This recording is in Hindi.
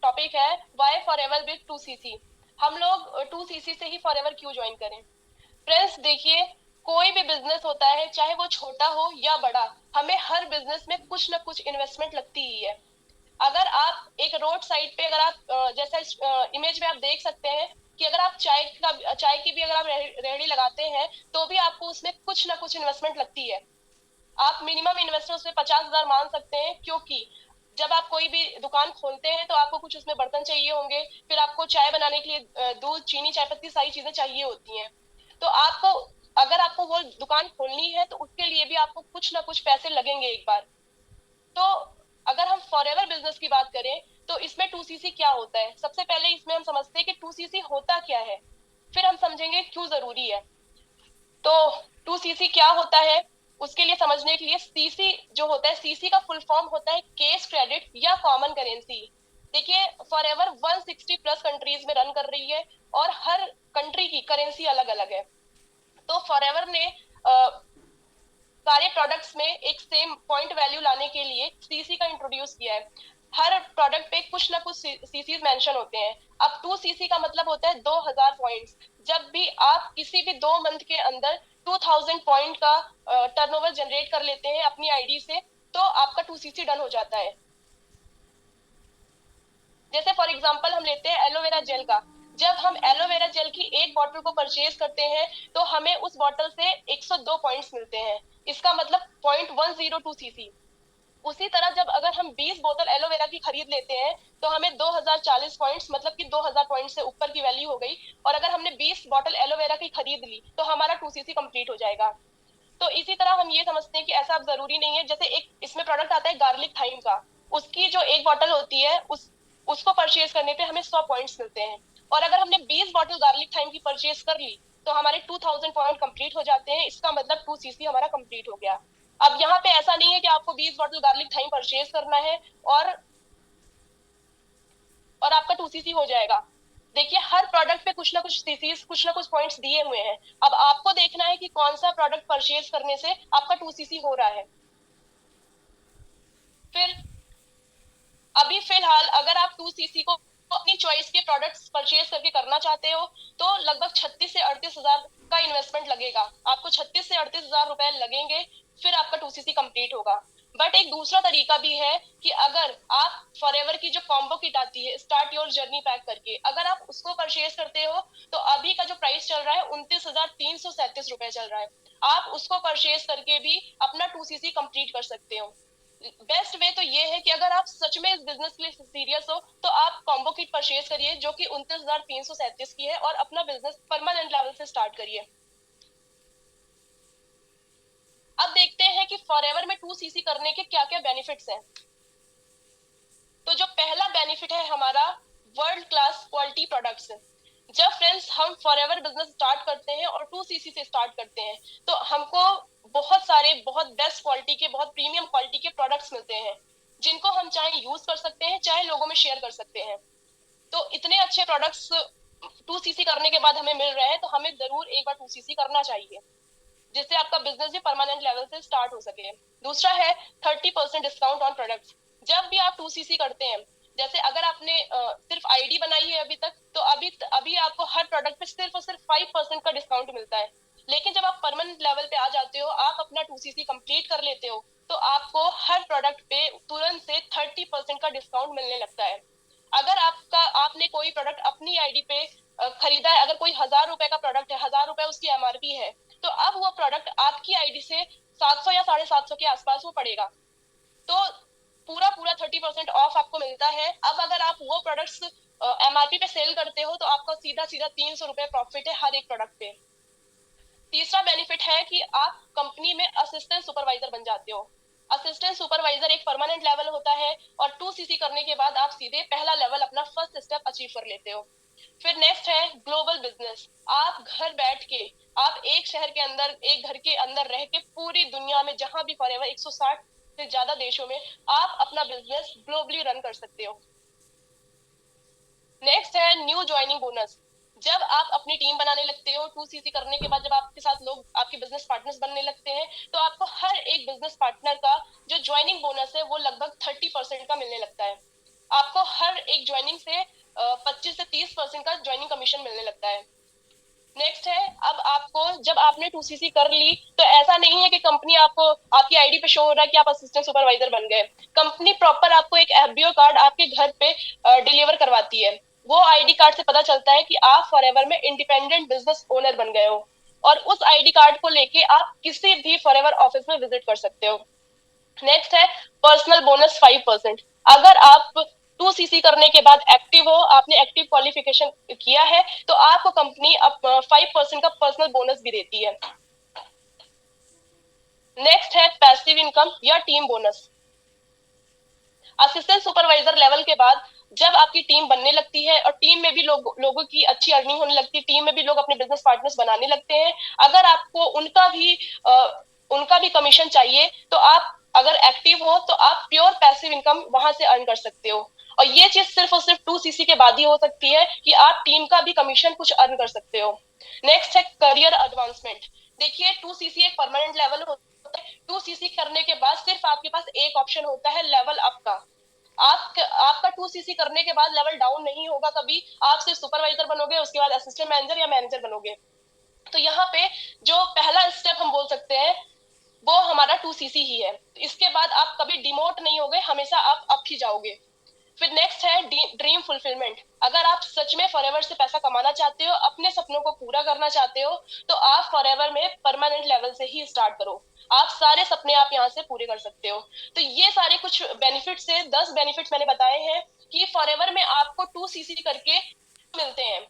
टॉपिक है व्हाई फॉरएवर विद 2cc। हम लोग 2cc से ही फॉरएवर क्यों ज्वाइन करें। फ्रेंड्स देखिए, कोई भी बिजनेस होता है चाहे वो छोटा हो या बड़ा, हमें हर बिजनेस में कुछ ना कुछ इन्वेस्टमेंट लगती ही है। अगर आप एक रोड साइड पे, अगर आप जैसा इमेज में आप देख सकते हैं कि अगर आप चाय की भी अगर आप रेहड़ी लगाते हैं तो भी आपको उसमें कुछ ना कुछ इन्वेस्टमेंट लगती है। आप मिनिमम इन्वेस्टमेंट उसमें 50,000 मान सकते हैं, क्योंकि जब आप कोई भी दुकान खोलते हैं तो आपको कुछ उसमें बर्तन चाहिए होंगे, फिर आपको चाय बनाने के लिए दूध, चीनी, चाय पत्ती, सारी चीजें चाहिए होती हैं। तो आपको, अगर आपको वो दुकान खोलनी है तो उसके लिए भी आपको कुछ ना कुछ पैसे लगेंगे एक बार। तो अगर हम फॉरएवर बिजनेस की बात करें तो इसमें 2cc क्या होता है। सबसे पहले इसमें हम समझते हैं कि 2cc होता क्या है, फिर हम समझेंगे क्यों जरूरी है। तो 2cc क्या होता है, उसके लिए समझने के लिए सीसी जो होता है, सीसी का फुल फॉर्म होता है केस क्रेडिट या कॉमन करेंसी। देखिए, फॉरएवर 160 प्लस कंट्रीज में रन कर रही है और हर कंट्री की करेंसी अलग अलग है। तो फॉरएवर ने सारे प्रोडक्ट्स में एक सेम पॉइंट वैल्यू लाने के लिए सीसी का इंट्रोड्यूस किया है। हर प्रोडक्ट पे कुछ ना कुछ सीसीज मेंशन होते हैं। अब 2cc का मतलब होता है 2000 पॉइंट्स। जब भी आप किसी भी 2 मंथ के अंदर 2000 पॉइंट का टर्नओवर जनरेट कर लेते हैं अपनी आईडी से, तो आपका 2cc डन हो जाता है। जैसे फॉर एग्जांपल हम लेते हैं एलोवेरा जेल का। जब हम एलोवेरा जेल की एक बॉटल को परचेज करते हैं तो हमें उस बॉटल से 102 पॉइंट्स मिलते हैं। इसका मतलब 0.102cc। उसी तरह जब अगर हम 20 बोतल एलोवेरा की खरीद लेते हैं तो हमें 2040 पॉइंट्स, मतलब कि 2000 पॉइंट से ऊपर की वैल्यू हो गई। और अगर हमने 20 बॉटल एलोवेरा की खरीद ली तो हमारा 2cc कंप्लीट हो जाएगा। तो इसी तरह हम ये समझते हैं कि ऐसा अब जरूरी नहीं है। जैसे एक इसमें प्रोडक्ट आता है गार्लिक थाइम का, उसकी जो एक बॉटल होती है उसको परचेज करने पे हमें 100 पॉइंट्स मिलते हैं। और अगर हमने 20 बॉटल गार्लिक थाइम की परचेज कर ली तो हमारे 2000 पॉइंट कंप्लीट हो जाते हैं। इसका मतलब 2cc हमारा कंप्लीट हो गया। अब यहाँ पे ऐसा नहीं है कि आपको 20 बॉटल गार्लिक थाइम परचेज करना है और आपका 2cc हो जाएगा। देखिए, हर प्रोडक्ट पे कुछ ना कुछ सीसीज, कुछ ना कुछ पॉइंट्स दिए हुए हैं। अब आपको देखना है कि कौन सा प्रोडक्ट परचेज करने से आपका 2cc हो रहा है। फिर अभी फिलहाल अगर आप 2cc को अपनी चॉइस के प्रोडक्ट्स परचेज करके करना चाहते हो तो लगभग 36 से 38 हजार का इन्वेस्टमेंट लगेगा। आपको 36 से 38 हजार रुपए लगेंगे, फिर आपका 2cc कंप्लीट होगा। बट एक दूसरा तरीका भी है कि अगर आप फॉरएवर की जो कॉम्बो किट आती है स्टार्ट योर जर्नी पैक करके, अगर आप उसको परचेज करते हो तो अभी का जो प्राइस चल रहा है 29,337 रुपए चल रहा है। आप उसको परचेज करके भी अपना 2cc कंप्लीट कर सकते हो। बेस्ट वे तो ये है कि अगर आप सच में इस बिजनेस के लिए सीरियस हो तो आप कॉम्बो किट परचेज करिए जो कि 29,337 की है और अपना बिजनेस परमानेंट लेवल से स्टार्ट करिए। अब देखते हैं कि फॉरएवर में 2cc करने के क्या क्या बेनिफिट्स हैं। तो जो पहला बेनिफिट है हमारा, वर्ल्ड क्लास क्वालिटी प्रोडक्ट्स। जब फ्रेंड्स हम फॉरएवर बिजनेस स्टार्ट करते हैं और 2cc से स्टार्ट करते हैं तो हमको बहुत सारे, बहुत बेस्ट क्वालिटी के, बहुत प्रीमियम क्वालिटी के प्रोडक्ट्स मिलते हैं जिनको हम चाहे यूज कर सकते हैं, चाहे लोगों में शेयर कर सकते हैं। तो इतने अच्छे प्रोडक्ट्स 2cc करने के बाद हमें मिल रहे हैं तो हमें जरूर एक बार 2cc करना चाहिए, जिससे आपका बिजनेस भी परमानेंट लेवल से स्टार्ट हो सके। दूसरा है 30% डिस्काउंट ऑन प्रोडक्ट्स। जब भी आप 2cc करते हैं, जैसे अगर आपने सिर्फ आईडी बनाई है अभी तक, तो अभी अभी आपको हर प्रोडक्ट पे सिर्फ और सिर्फ 5% का डिस्काउंट मिलता है। लेकिन जब आप परमानेंट लेवल पे आ जाते हो, आप अपना 2cc कंप्लीट कर लेते हो, तो आपको हर प्रोडक्ट पे तुरंत से 30% का डिस्काउंट मिलने लगता है। अगर आपने कोई प्रोडक्ट अपनी आईडी पे खरीदा है, अगर कोई 1000 रुपए का प्रोडक्ट है, 1000 रुपए उसकी एमआरपी है, तो अब वो प्रोडक्ट आपकी आईडी से 700 या 750 के आसपास वो पड़ेगा। तो पूरा पूरा 30% ऑफ आपको मिलता है। अब अगर आप वो प्रोडक्ट्स एमआरपी पे सेल करते हो तो आपका सीधा सीधा 300 रुपए प्रॉफिट है हर एक प्रोडक्ट पे। तीसरा बेनिफिट है कि आप कंपनी में असिस्टेंट सुपरवाइजर बन जाते हो। असिस्टेंट सुपरवाइजर एक परमानेंट लेवल होता है और 2cc करने के बाद आप सीधे पहला लेवल, अपना फर्स्ट स्टेप अचीव कर लेते हो। फिर नेक्स्ट है ग्लोबल बिजनेस। आप घर बैठ के, आप एक शहर के अंदर, एक घर के अंदर रह के पूरी दुनिया में जहां भी फॉरएवर 160 से ज्यादा देशों में आप अपना बिजनेस ग्लोबली रन कर सकते हो। नेक्स्ट है न्यू ज्वाइनिंग बोनस। जब आप अपनी टीम बनाने लगते हो 2cc करने के बाद, जब आपके साथ लोग आपके बिजनेस पार्टनर्स बनने लगते हैं, तो आपको हर एक बिजनेस पार्टनर का जो ज्वाइनिंग बोनस है वो लगभग 30% का मिलने लगता है। आपको हर एक ज्वाइनिंग से 25 से 30% का ज्वाइनिंग कमीशन मिलने लगता है। नेक्स्ट है, अब आपको जब आपने 2cc कर ली तो ऐसा नहीं है कि कंपनी आपको आपकी आईडी पे शो हो रहा है कि आप असिस्टेंट सुपरवाइजर बन गए। कंपनी प्रॉपर आपको एक एफबीओ कार्ड आपके घर पे डिलीवर करवाती है। वो आईडी कार्ड से पता चलता है कि आप फॉरएवर में इंडिपेंडेंट बिजनेस ओनर बन गए हो, और उस आईडी कार्ड को लेके आप किसी भी फॉरएवर ऑफिस में विजिट कर सकते हो। नेक्स्ट है पर्सनल बोनस 5%। अगर आप 2cc करने के बाद एक्टिव हो, आपने एक्टिव क्वालिफिकेशन किया है, तो आपको कंपनी अब 5% का पर्सनल बोनस भी देती है। नेक्स्ट है पैसिव इनकम या team bonus. Assistant supervisor level के बाद जब आपकी टीम बनने लगती है और टीम में भी लोगों की अच्छी अर्निंग होने लगती है, टीम में भी लोग अपने बिजनेस पार्टनर्स बनाने लगते हैं, अगर आपको उनका भी कमीशन चाहिए तो आप अगर एक्टिव हो तो आप प्योर पैसिव इनकम वहां से अर्न कर सकते हो। और ये चीज सिर्फ और सिर्फ 2cc के बाद ही हो सकती है कि आप टीम का भी कमीशन कुछ अर्न कर सकते हो। नेक्स्ट है करियर एडवांसमेंट। देखिए 2cc एक परमानेंट लेवल होता है। 2cc करने के बाद सिर्फ आपके पास एक ऑप्शन होता है लेवल अप का। आपका 2cc करने के बाद लेवल डाउन नहीं होगा कभी। आप सिर्फ सुपरवाइजर बनोगे, उसके बाद असिस्टेंट मैनेजर या मैनेजर बनोगे। तो यहाँ पे जो पहला स्टेप हम बोल सकते हैं वो हमारा 2cc ही है। इसके बाद आप कभी डिमोट नहीं होगे, हमेशा आप अप ही जाओगे। फिर नेक्स्ट है ड्रीम फुलफिलमेंट। अगर आप सच में फॉरएवर से पैसा कमाना चाहते हो, अपने सपनों को पूरा करना चाहते हो, तो आप फॉरएवर में परमानेंट लेवल से ही स्टार्ट करो। आप सारे सपने आप यहाँ से पूरे कर सकते हो। तो ये सारे कुछ बेनिफिट्स है, 10 बेनिफिट्स मैंने बताए हैं कि फॉरएवर में आपको 2cc करके मिलते हैं।